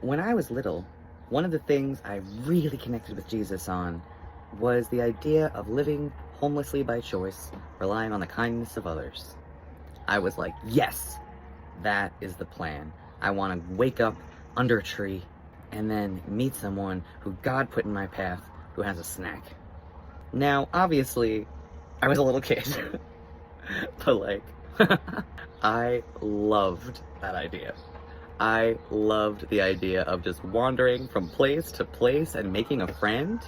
When I was little, one of the things I really connected with Jesus on was the idea of living homelessly by choice, relying on the kindness of others. I was like, yes, that is the plan. I want to wake up under a tree and then meet someone who God put in my path who has a snack. Now, obviously, I was a little kid, but like, I loved that idea. I loved the idea of just wandering from place to place and making a friend.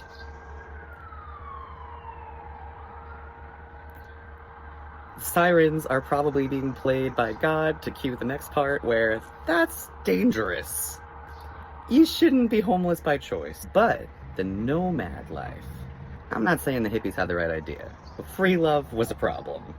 Sirens are probably being played by God to cue the next part where that's dangerous. You shouldn't be homeless by choice, but the nomad life. I'm not saying the hippies had the right idea, but free love was a problem.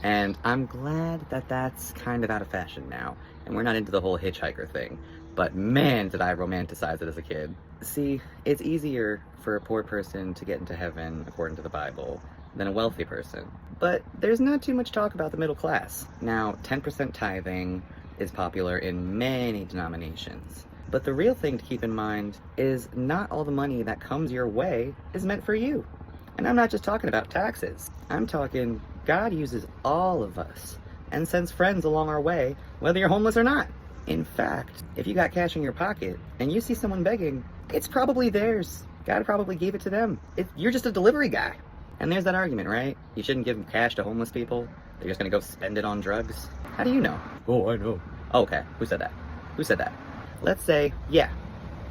And I'm glad that that's kind of out of fashion now, and we're not into the whole hitchhiker thing. But man, did I romanticize it as a kid. See, it's easier for a poor person to get into heaven, according to the Bible, than a wealthy person. But there's not too much talk about the middle class. Now, 10% tithing is popular in many denominations. But the real thing to keep in mind is not all the money that comes your way is meant for you. And I'm not just talking about taxes. I'm talking God uses all of us and sends friends along our way, whether you're homeless or not. In fact, if you got cash in your pocket and you see someone begging, it's probably theirs. God probably gave it to them. You're just a delivery guy. And there's that argument, right? You shouldn't give cash to homeless people. They're just gonna go spend it on drugs. How do you know? Oh, I know. Oh, okay, who said that? Who said that? Let's say, yeah,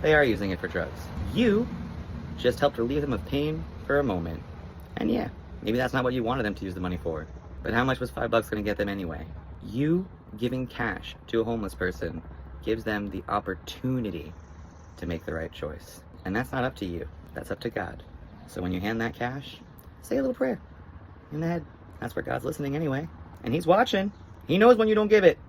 they are using it for drugs. You just helped relieve them of pain for a moment. And yeah, maybe that's not what you wanted them to use the money for. But how much was $5 gonna get them anyway? You giving cash to a homeless person gives them the opportunity to make the right choice. And that's not up to you, that's up to God. So when you hand that cash, say a little prayer in the head. That's where God's listening anyway. And he's watching. He knows when you don't give it.